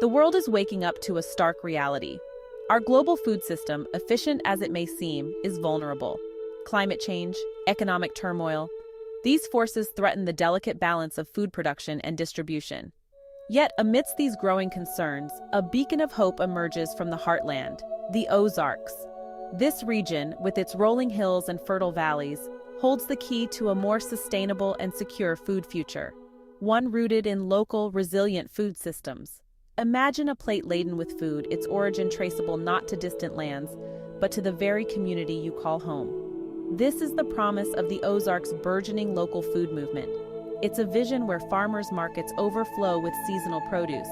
The world is waking up to a stark reality. Our global food system, efficient as it may seem, is vulnerable. Climate change, economic turmoil, these forces threaten the delicate balance of food production and distribution. Yet, amidst these growing concerns, a beacon of hope emerges from the heartland, the Ozarks. This region, with its rolling hills and fertile valleys, holds the key to a more sustainable and secure food future, one rooted in local, resilient food systems. Imagine a plate laden with food, its origin traceable not to distant lands, but to the very community you call home. This is the promise of the Ozarks' burgeoning local food movement. It's a vision where farmers' markets overflow with seasonal produce,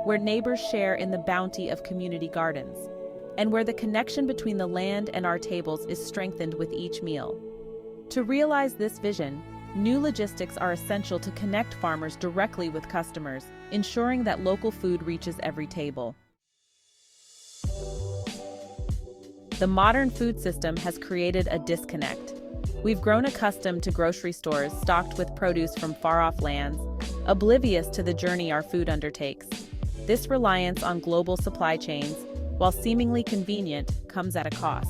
where neighbors share in the bounty of community gardens, and where the connection between the land and our tables is strengthened with each meal. To realize this vision, new logistics are essential to connect farmers directly with customers, ensuring that local food reaches every table. The modern food system has created a disconnect. We've grown accustomed to grocery stores stocked with produce from far-off lands, oblivious to the journey our food undertakes. This reliance on global supply chains, while seemingly convenient, comes at a cost.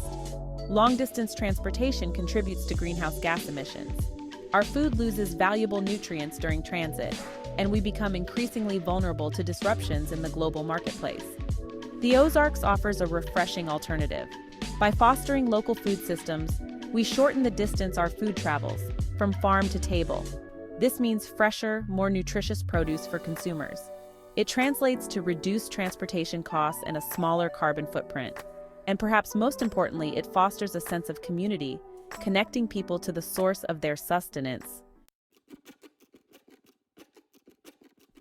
Long-distance transportation contributes to greenhouse gas emissions. Our food loses valuable nutrients during transit, and we become increasingly vulnerable to disruptions in the global marketplace. The Ozarks offers a refreshing alternative. By fostering local food systems, we shorten the distance our food travels, from farm to table. This means fresher, more nutritious produce for consumers. It translates to reduced transportation costs and a smaller carbon footprint. And perhaps most importantly, it fosters a sense of community, connecting people to the source of their sustenance.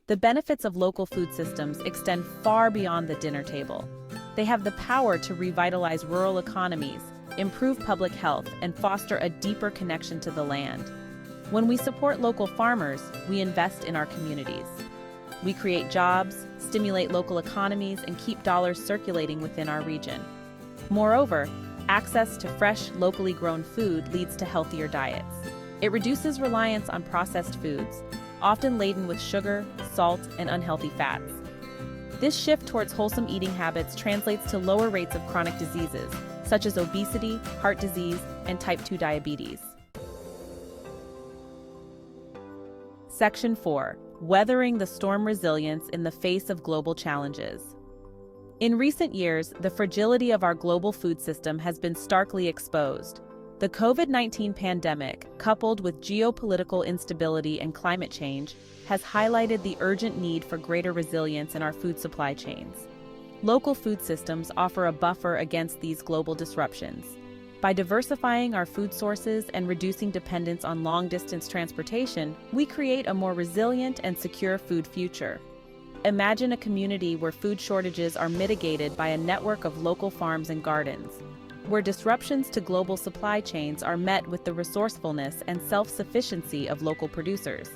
The benefits of local food systems extend far beyond the dinner table. They have the power to revitalize rural economies, improve public health, and foster a deeper connection to the land. When we support local farmers, we invest in our communities. We create jobs, stimulate local economies, and keep dollars circulating within our region. Moreover, access to fresh, locally grown food leads to healthier diets. It reduces reliance on processed foods, often laden with sugar, salt, and unhealthy fats. This shift towards wholesome eating habits translates to lower rates of chronic diseases, such as obesity, heart disease, and type 2 diabetes. Section 4. Weathering the storm: resilience in the face of global challenges. In recent years, the fragility of our global food system has been starkly exposed. The COVID-19 pandemic, coupled with geopolitical instability and climate change, has highlighted the urgent need for greater resilience in our food supply chains. Local food systems offer a buffer against these global disruptions. By diversifying our food sources and reducing dependence on long-distance transportation, we create a more resilient and secure food future. Imagine a community where food shortages are mitigated by a network of local farms and gardens, where disruptions to global supply chains are met with the resourcefulness and self-sufficiency of local producers.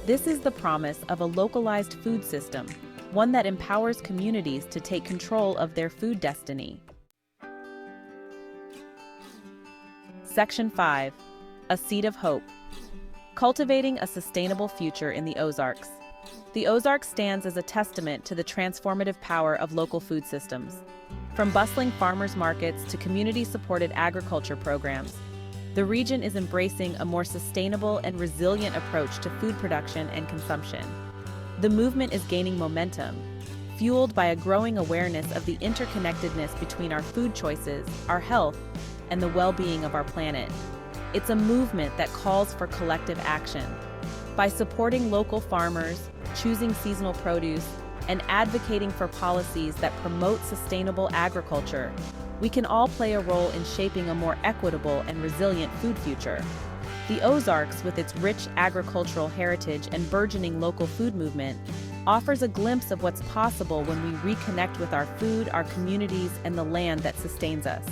This is the promise of a localized food system, one that empowers communities to take control of their food destiny. Section 5. A Seed of Hope. Cultivating a sustainable future in the Ozarks. The Ozarks stands as a testament to the transformative power of local food systems. From bustling farmers markets to community-supported agriculture programs, the region is embracing a more sustainable and resilient approach to food production and consumption. The movement is gaining momentum, fueled by a growing awareness of the interconnectedness between our food choices, our health, and the well-being of our planet. It's a movement that calls for collective action. By supporting local farmers, choosing seasonal produce, and advocating for policies that promote sustainable agriculture, we can all play a role in shaping a more equitable and resilient food future. The Ozarks, with its rich agricultural heritage and burgeoning local food movement, offers a glimpse of what's possible when we reconnect with our food, our communities, and the land that sustains us.